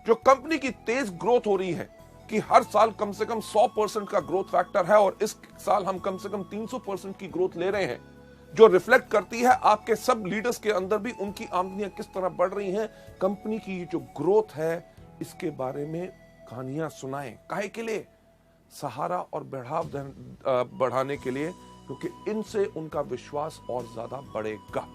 जो कंपनी की तेज ग्रोथ हो रही है कि हर साल कम से कम 100% का ग्रोथ फैक्टर है, और इस साल हम कम से कम 300% की ग्रोथ ले रहे हैं, जो रिफ्लेक्ट करती है आपके सब लीडर्स के अंदर भी उनकी आमदनियां किस तरह बढ़ रही हैं। कंपनी की जो ग्रोथ है इसके बारे में कहानियां सुनाएं। काहे के लिए? सहारा और बढ़ाव बढ़ाने के लिए, क्योंकि इनसे उनका विश्वास और ज्यादा बढ़ेगा।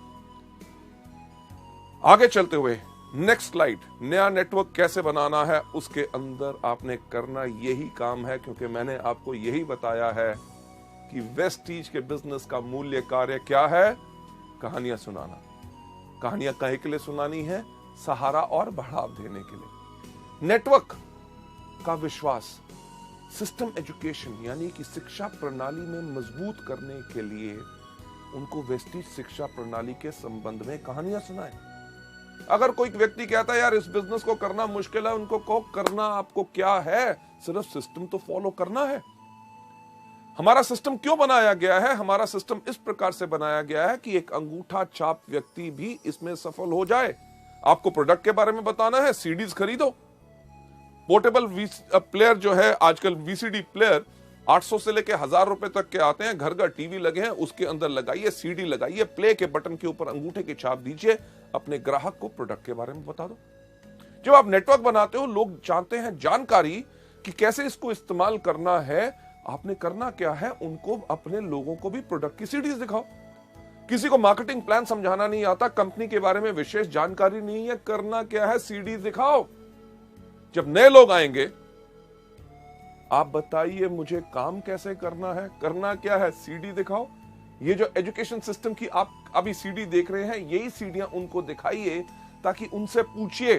आगे चलते हुए नेक्स्ट स्लाइड, नया नेटवर्क कैसे बनाना है, उसके अंदर आपने करना यही काम है, क्योंकि मैंने आपको यही बताया है कि वेस्टीज के बिजनेस का मूल्य कार्य क्या है? कहानियां सुनाना। कहानियां काहे के लिए सुनानी है? सहारा और बढ़ाव देने के लिए। नेटवर्क का विश्वास, सिस्टम एजुकेशन यानी कि शिक्षा प्रणाली में मजबूत करने के लिए उनको वेस्टीज शिक्षा प्रणाली के संबंध में कहानियां सुनाएं। अगर कोई व्यक्ति कहता है यार इस बिजनेस को करना मुश्किल है, उनको कहो करना आपको क्या है, सिर्फ सिस्टम तो फॉलो करना है। हमारा सिस्टम क्यों बनाया गया है? हमारा सिस्टम इस प्रकार से बनाया गया है कि एक अंगूठा छाप व्यक्ति भी इसमें सफल हो जाए। आपको प्रोडक्ट के बारे में बताना है, सीडीज खरीदो। पोर्टेबल प्लेयर जो है आजकल, वीसीडी प्लेयर 800 से लेके 1000 रुपए तक के आते हैं। घर घर टीवी लगे हैं, उसके अंदर लगाइए, सीडी लगाइए, प्ले के बटन के ऊपर अंगूठे की छाप दीजिए, अपने ग्राहक को प्रोडक्ट के बारे में बता दो। जब आप नेटवर्क बनाते हो, लोग चाहते हैं जानकारी कि कैसे इसको इस्तेमाल करना है। आपने करना क्या है? उनको, अपने लोगों को भी प्रोडक्ट की सीडीज दिखाओ। किसी को मार्केटिंग प्लान समझाना नहीं आता, कंपनी के बारे में विशेष जानकारी नहीं है, करना क्या है? सीडीज दिखाओ। जब नए लोग आएंगे, आप बताइए मुझे काम कैसे करना है, करना क्या है? सीडी दिखाओ। ये जो एजुकेशन सिस्टम की आप अभी सीडी देख रहे हैं, यही सीडियां उनको दिखाइए, ताकि उनसे पूछिए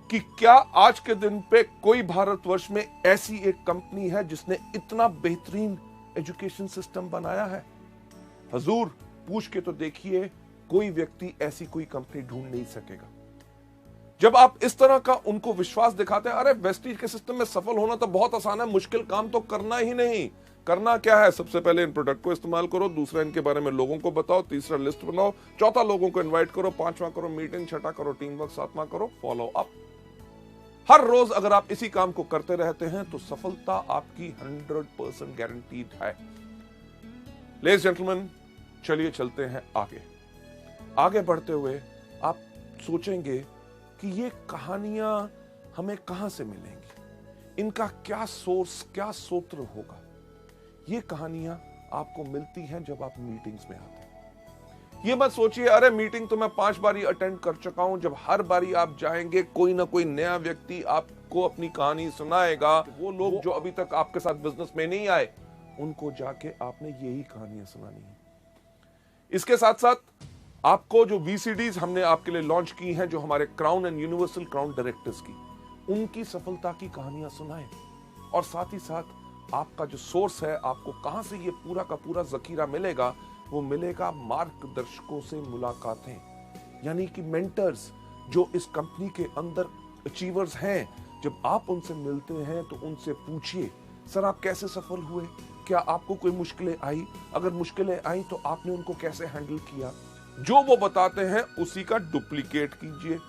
कि क्या आज के दिन पे कोई भारतवर्ष में ऐसी एक कंपनी है जिसने इतना बेहतरीन एजुकेशन सिस्टम बनाया है। हजूर, पूछ के तो देखिए, कोई व्यक्ति ऐसी कोई कंपनी ढूंढ नहीं सकेगा। जब आप इस तरह का उनको विश्वास दिखाते हैं, अरे वेस्टीज के सिस्टम में सफल होना तो बहुत आसान है, मुश्किल काम तो करना ही नहीं। करना क्या है? सबसे पहले इन प्रोडक्ट को इस्तेमाल करो, दूसरा इनके बारे में लोगों को बताओ, तीसरा लिस्ट बनाओ, चौथा लोगों को इनवाइट करो, पांचवा करो मीटिंग, छठा करो टीम वर्क, सातवां करो फॉलो अप। हर रोज अगर आप इसी काम को करते रहते हैं तो सफलता आपकी 100% गारंटीड है। लेडीज जेंटलमैन, चलिए चलते हैं आगे। आगे बढ़ते हुए आप सोचेंगे कि ये कहानियां हमें कहां से मिलेंगी, इनका क्या सोर्स, क्या सूत्र होगा। ये कहानियां आपको मिलती हैं जब आप मीटिंग्स में आते हैं। ये मत सोचिए अरे मीटिंग तो मैं 5 बारी अटेंड कर चुका हूं। जब हर बारी आप जाएंगे, कोई ना कोई नया व्यक्ति आपको अपनी कहानी सुनाएगा। वो लोग जो अभी तक आपके साथ बिजनेस में नहीं आए, उनको जाके आपने यही कहानियां सुनानी है। इसके साथ साथ आपको जो वीसीडीज हमने आपके लिए लॉन्च की हैं, जो हमारे crown and universal crown directors की, उनकी सफलता की कहानियां सुनाएं। और साथ ही साथ आपका जो सोर्स है, आपको कहां से ये पूरा का पूरा जखीरा मिलेगा, वो मिलेगा मार्गदर्शकों से मुलाकातें, यानी कि मेंटर्स जो इस कंपनी के अंदर अचीवर्स हैं। जब आप उनसे मिलते हैं तो उनसे पूछिए, सर आप कैसे सफल हुए, क्या आपको कोई मुश्किलें आई, अगर मुश्किलें आई तो आपने उनको कैसे हैंडल किया। जो वो बताते हैं उसी का डुप्लीकेट कीजिए।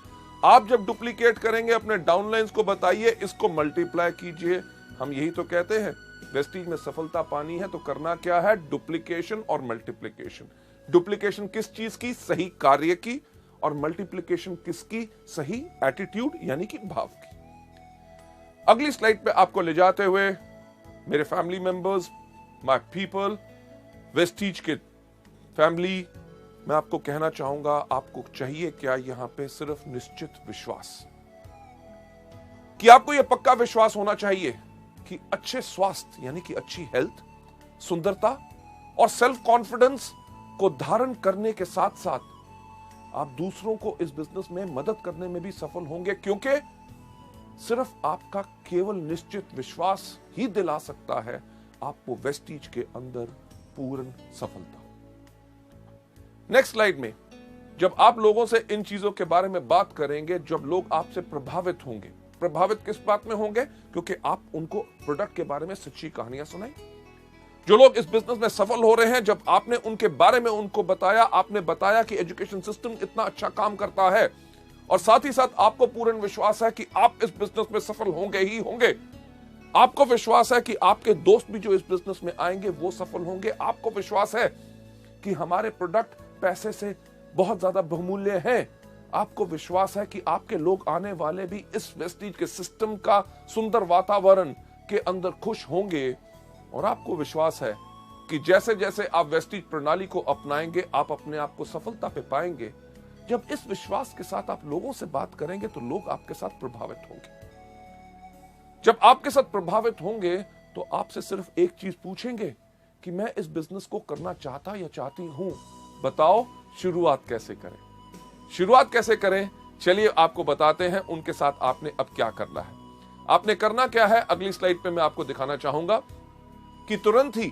आप जब डुप्लीकेट करेंगे, अपने डाउनलाइंस को बताइए, इसको मल्टीप्लाई कीजिए। हम यही तो कहते हैं, वेस्टीज में सफलता पानी है तो करना क्या है? डुप्लीकेशन और मल्टीप्लीकेशन। डुप्लीकेशन किस चीज की? सही कार्य की। और मल्टीप्लीकेशन किसकी? सही एटीट्यूड यानी कि भाव की। अगली स्लाइड पे आपको ले जाते हुए, मेरे family members, my people, Vestige के फैमिली, मैं आपको कहना चाहूंगा, आपको चाहिए क्या यहां पे? सिर्फ निश्चित विश्वास, कि आपको यह पक्का विश्वास होना चाहिए कि अच्छे स्वास्थ्य यानी कि अच्छी हेल्थ, सुंदरता और सेल्फ कॉन्फिडेंस को धारण करने के साथ साथ आप दूसरों को इस बिजनेस में मदद करने में भी सफल होंगे, क्योंकि सिर्फ आपका केवल निश्चित विश्वास ही दिला सकता है आपको वेस्टीज के अंदर पूर्ण सफलता। नेक्स्ट स्लाइड में जब आप लोगों से इन चीजों के बारे में बात करेंगे, जब लोग आपसे प्रभावित होंगे, प्रभावित किस बात में होंगे? क्योंकि आप उनको प्रोडक्ट के बारे में सच्ची कहानियां सुनाई। जो लोग इस बिजनेस में सफल हो रहे हैं, जब आपने उनके बारे में उनको बताया, आपने बताया कि एजुकेशन सिस्टम इतना अच्छा काम करता है, और साथ ही साथ आपको पूर्ण विश्वास है कि आप इस बिजनेस में सफल होंगे ही होंगे। आपको विश्वास है कि आपके दोस्त भी जो इस बिजनेस में आएंगे वो सफल होंगे। आपको विश्वास है कि हमारे प्रोडक्ट पैसे से बहुत ज्यादा बहुमूल्य हैं। आपको विश्वास है कि आपके लोग आने वाले भी इस वेस्टीज के सिस्टम का सुंदर वातावरण के अंदर खुश होंगे। और आपको विश्वास है कि जैसे जैसे आप वेस्टीज प्रणाली को अपनाएंगे, आप अपने आप को सफलता पे पाएंगे। जब इस विश्वास के साथ आप लोगों से बात करेंगे तो लोग आपके साथ प्रभावित होंगे। जब आपके साथ प्रभावित होंगे तो आपसे सिर्फ एक चीज पूछेंगे कि मैं इस बिजनेस को करना चाहता या चाहती हूं, बताओ शुरुआत कैसे करें? शुरुआत कैसे करें? चलिए आपको बताते हैं। उनके साथ आपने अब क्या करना है। आपने करना क्या है, अगली स्लाइड पे मैं आपको दिखाना चाहूंगा कि तुरंत ही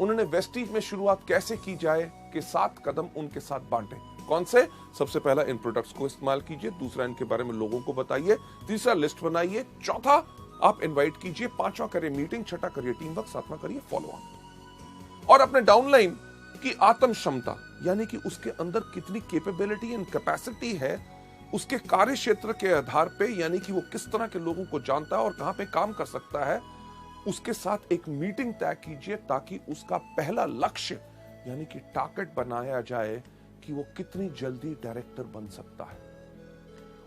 उन्होंने वेस्टीज में शुरुआत कैसे की जाए कि 7 कदम उनके साथ बांटे। कौन से? सबसे पहला, इन प्रोडक्ट्स को इस्तेमाल कीजिए। दूसरा, इनके बारे में लोगों को बताइए। तीसरा, लिस्ट बनाइए। चौथा, आप इनवाइट कीजिए। पांचवा, करिए मीटिंग। छठा, करिए टीम वर्क। सातवां, करिए फॉलो अप। और अपने डाउनलाइन की आत्म क्षमता यानी कि उसके अंदर कितनी कैपेबिलिटी एंड कैपेसिटी है, उसके कार्य क्षेत्र के आधार पे, यानी कि वो किस तरह के लोगों को जानता है और कहां पे काम कर सकता है, उसके साथ एक मीटिंग तय कीजिए ताकि उसका पहला लक्ष्य यानी कि टारगेट बनाया जाए कि वो कितनी जल्दी डायरेक्टर बन सकता है।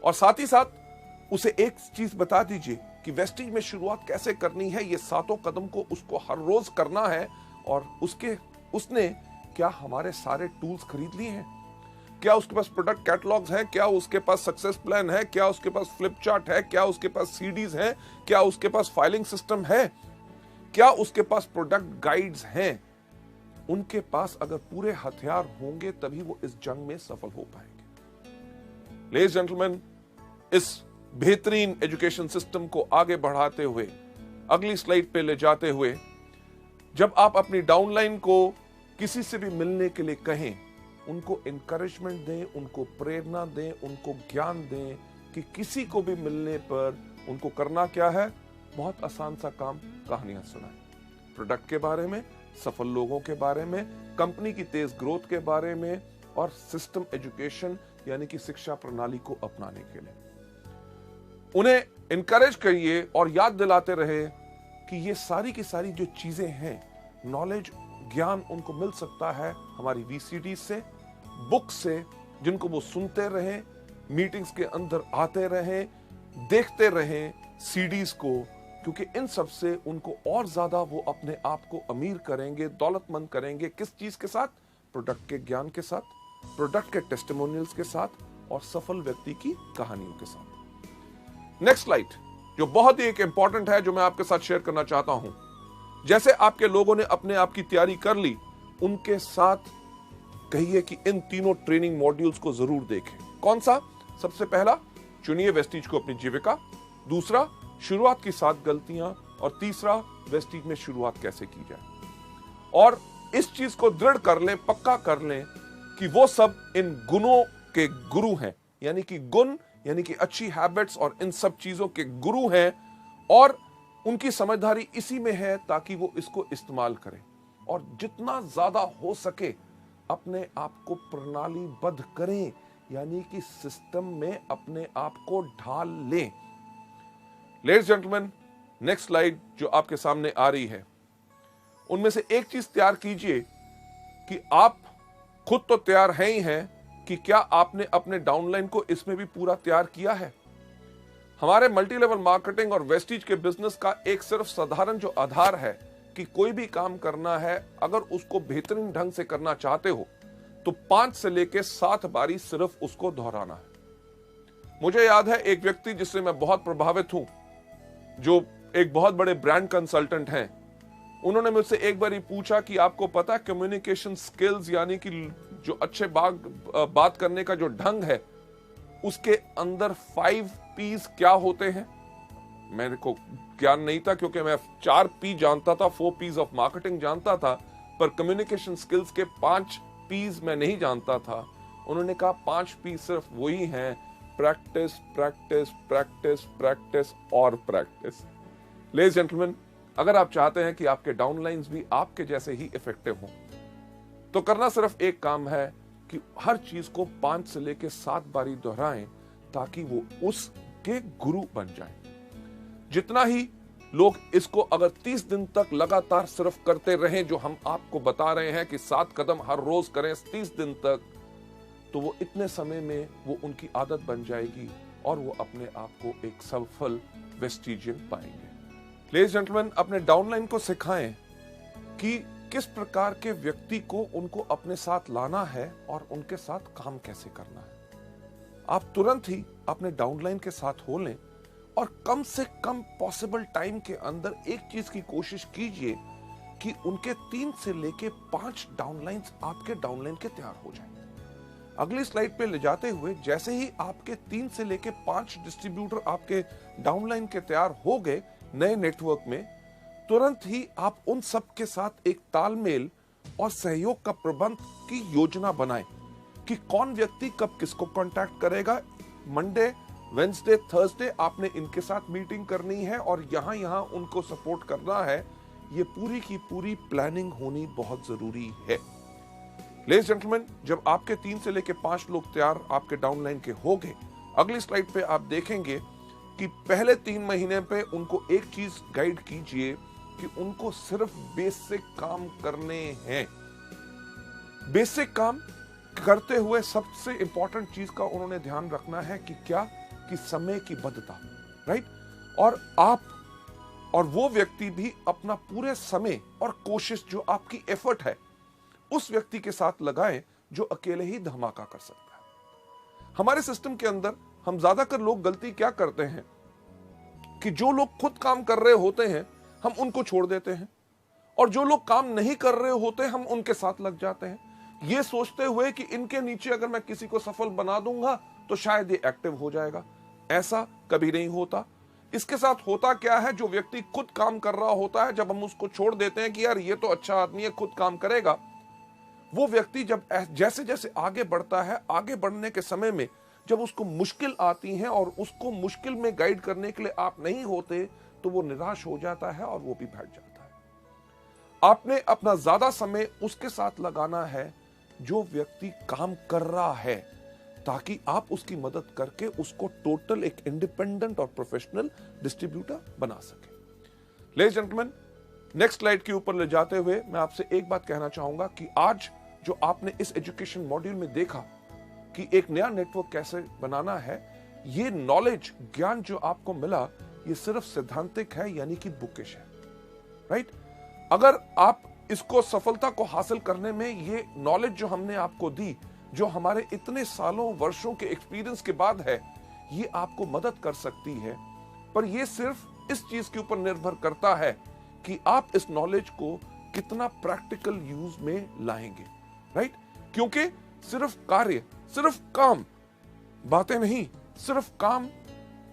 और साथ ही साथ उसे एक चीज बता दीजिए कि वेस्टीज में शुरुआत कैसे करनी है। ये 7 कदम को उसको हर रोज करना है। और उसने क्या हमारे सारे टूल्स खरीद लिए हैं? क्या उसके पास प्रोडक्ट कैटलॉग्स हैं? क्या उसके पास सक्सेस प्लान है? क्या उसके पास फ्लिप चार्ट है? क्या उसके पास सीडीज हैं? क्या उसके पास फाइलिंग सिस्टम है? क्या उसके पास प्रोडक्ट गाइड्स हैं? उनके पास अगर पूरे हथियार होंगे तभी वो इस जंग में सफल हो पाएंगे। लेडीज जेंटलमैन, इस बेहतरीन एजुकेशन सिस्टम को आगे बढ़ाते हुए, अगली स्लाइड पे ले जाते हुए, जब आप अपनी डाउनलाइन को किसी से भी मिलने के लिए कहें, उनको इंकरेजमेंट दें, उनको प्रेरणा दें, उनको ज्ञान दें कि किसी को भी मिलने पर उनको करना क्या है। बहुत आसान सा काम, कहानियां सुनाएं। प्रोडक्ट के बारे में, सफल लोगों के बारे में, कंपनी की तेज ग्रोथ के बारे में, और सिस्टम एजुकेशन यानी कि शिक्षा प्रणाली को अपनाने के लिए उन्हें इंकरेज करिए और याद दिलाते रहे कि ये सारी की सारी जो चीजें हैं, नॉलेज, ज्ञान उनको मिल सकता है हमारी वीसीडी से, बुक से, जिनको वो सुनते रहें, मीटिंग्स के अंदर आते रहें, देखते रहें सीडीज को, क्योंकि इन सब से उनको और ज्यादा वो अपने आप को अमीर करेंगे, दौलतमंद करेंगे। किस चीज के साथ? प्रोडक्ट के ज्ञान के साथ, प्रोडक्ट के टेस्टिमोनियल्स के साथ, और सफल व्यक्ति की कहानियों के साथ। नेक्स्ट स्लाइड जो बहुत ही एक इंपॉर्टेंट है, जो मैं आपके साथ शेयर करना चाहता हूं। जैसे आपके लोगों ने अपने आप की तैयारी कर ली, उनके साथ कहिए कि इन तीनों ट्रेनिंग मॉड्यूल्स को जरूर देखें। कौन सा? सबसे पहला, चुनिए वेस्टीज को अपनी जीविका। दूसरा, शुरुआत की 7 गलतियां। और तीसरा, वेस्टीज में शुरुआत कैसे की जाए। और इस चीज को दृढ़ कर लें, पक्का कर लें कि वो सब इन गुणों के गुरु हैं, यानी कि गुण यानी कि अच्छी हैबिट्स और इन सब चीजों के गुरु हैं, और उनकी समझदारी इसी में है ताकि वो इसको इस्तेमाल करें और जितना ज्यादा हो सके अपने आप को प्रणालीबद्ध करें, यानी कि सिस्टम में अपने आप को ढाल लें। लेडीज जेंटलमैन, नेक्स्ट स्लाइड जो आपके सामने आ रही है, उनमें से एक चीज तैयार कीजिए कि आप खुद तो तैयार हैं ही हैं, कि क्या आपने अपने डाउनलाइन को इसमें भी पूरा तैयार किया है। हमारे मल्टी लेवल मार्केटिंग और वेस्टीज के बिजनेस का एक सिर्फ साधारण जो आधार है कि कोई भी काम करना है, अगर उसको बेहतरीन ढंग से करना चाहते हो तो 5 से लेके 7 बारी सिर्फ उसको दोहराना है। मुझे याद है एक व्यक्ति जिससे मैं बहुत प्रभावित हूं, जो एक बहुत बड़े ब्रांड कंसल्टेंट हैं। उन्होंने मुझसे एक बार ही पूछा कि आपको पता है कम्युनिकेशन स्किल्स यानी कि जो अच्छे बात करने का जो ढंग है, उसके अंदर 5 P's क्या होते हैं? मेरे को ज्ञान नहीं था क्योंकि मैं 4 P जानता था, 4 P's ऑफ मार्केटिंग जानता था, पर कम्युनिकेशन स्किल्स के 5 P's मैं नहीं जानता था। उन्होंने कहा 5 P सिर्फ वही हैं, प्रैक्टिस प्रैक्टिस प्रैक्टिस प्रैक्टिस और प्रैक्टिस। लेडीज जेंटलमैन, अगर आप चाहते हैं कि आपके डाउनलाइंस भी आपके जैसे ही इफेक्टिव हों, तो करना सिर्फ एक काम है कि हर चीज को 5 से लेके 7 बारी दोहराएं ताकि वो उसके गुरु बन जाएं। जितना ही लोग इसको अगर 30 दिन तक लगातार सिर्फ करते रहें, जो हम आपको बता रहे हैं कि 7 कदम हर रोज करें 30 दिन तक, तो वो इतने समय में वो उनकी आदत बन जाएगी और वो अपने आप को एक सफल वेस्टिजियन पाएंगे। लेडीज जेंटलमैन, अपने डाउनलाइन को सिखाएं कि किस प्रकार के व्यक्ति को उनको अपने साथ लाना है और उनके साथ काम कैसे करना है। आप तुरंत ही अपने डाउनलाइन के साथ हो लें और कम से कम पॉसिबल टाइम के अंदर एक चीज की कोशिश कीजिए कि उनके 3 से लेके 5 डाउनलाइंस आपके डाउनलाइन के तैयार हो जाएं। अगली स्लाइड पे ले जाते हुए, जैसे ही आपके 3 से लेके 5 डिस्ट्रीब्यूटर आपके डाउनलाइन के तैयार हो गए नए नेटवर्क में, तुरंत ही आप उन सब के साथ एक तालमेल और सहयोग का प्रबंध की योजना बनाएं कि कौन व्यक्ति कब किसको कांटेक्ट करेगा। मंडे, वेंसडे, थर्सडे आपने इनके साथ मीटिंग करनी है और यहां उनको सपोर्ट करना है। ये पूरी की पूरी प्लानिंग होनी बहुत जरूरी है। लेडीज जेंटलमैन, जब आपके 3 से लेके 5 लोग तैयार आपके डाउनलाइन के हो गए, अगली स्लाइड पे आप देखेंगे कि पहले 3 महीने पे उनको एक चीज गाइड कीजिए कि उनको सिर्फ बेसिक काम करने हैं। बेसिक काम करते हुए सबसे इंपॉर्टेंट चीज का उन्होंने ध्यान रखना है कि क्या, कि समय की बद्धता, राइट। और आप और वो व्यक्ति भी अपना पूरे समय और कोशिश, जो आपकी एफर्ट है, उस व्यक्ति के साथ लगाएं जो अकेले ही धमाका कर सकता है। हमारे सिस्टम के अंदर हम ज्यादातर लोग गलती क्या करते हैं कि जो लोग खुद काम कर रहे होते हैं हम उनको छोड़ देते हैं, और जो लोग काम नहीं कर रहे होते हम उनके साथ लग जाते हैं, ये सोचते हुए कि इनके नीचे अगर मैं किसी को सफल बना दूंगा तो शायद ये एक्टिव हो जाएगा। ऐसा कभी नहीं होता। इसके साथ होता क्या है, जो व्यक्ति खुद काम कर रहा होता है, जब हम उसको छोड़ देते हैं कि यार ये तो अच्छा आदमी है, खुद काम करेगा, वो व्यक्ति जब जैसे जैसे आगे बढ़ता है, आगे बढ़ने के समय में जब उसको मुश्किल आती है और उसको मुश्किल में गाइड करने के लिए आप नहीं होते, तो वो निराश हो जाता है और वो भी बैठ जाता है। आपने अपना ज्यादा समय उसके साथ लगाना है जो व्यक्ति काम कर रहा है, ताकि आप उसकी मदद करके उसको टोटल एक इंडिपेंडेंट और प्रोफेशनल डिस्ट्रीब्यूटर बना सके। लेडीज जेंटलमैन, नेक्स्ट स्लाइड के ऊपर ले जाते हुए मैं आपसे एक बात कहना चाहूंगा कि आज जो आपने इस एजुकेशन मॉड्यूल में देखा कि एक नया नेटवर्क कैसे बनाना है, ये नॉलेज, ज्ञान जो आपको मिला, ये सिर्फ सिद्धांतिक है, यानी कि बुकिश है, राइट। अगर आप इसको सफलता को हासिल करने में ये नॉलेज जो हमने आपको दी, जो हमारे इतने सालों वर्षों के एक्सपीरियंस के बाद है, ये आपको मदद कर सकती है, पर ये सिर्फ इस चीज के ऊपर निर्भर करता है कि आप इस नॉलेज को कितना प्रैक्टिकल यूज में लाएंगे, राइट। क्योंकि सिर्फ कार्य, सिर्फ काम, बातें नहीं, सिर्फ काम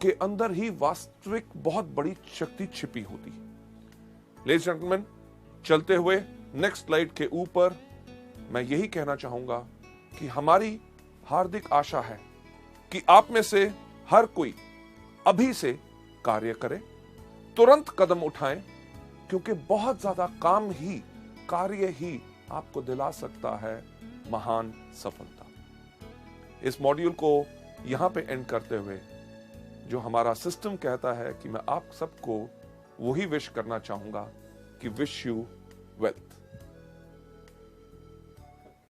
के अंदर ही वास्तविक बहुत बड़ी शक्ति छिपी होती है। लेडीज जेंटलमैन, चलते हुए नेक्स्ट स्लाइड के ऊपर मैं यही कहना चाहूंगा कि हमारी हार्दिक आशा है कि आप में से हर कोई अभी से कार्य करे, तुरंत कदम उठाएं, क्योंकि बहुत ज्यादा काम ही, कार्य ही आपको दिला सकता है महान सफलता। इस मॉड्यूल को यहां पे एंड करते हुए जो हमारा सिस्टम कहता है कि मैं आप सबको वही विश करना चाहूंगा कि विश यू वेल।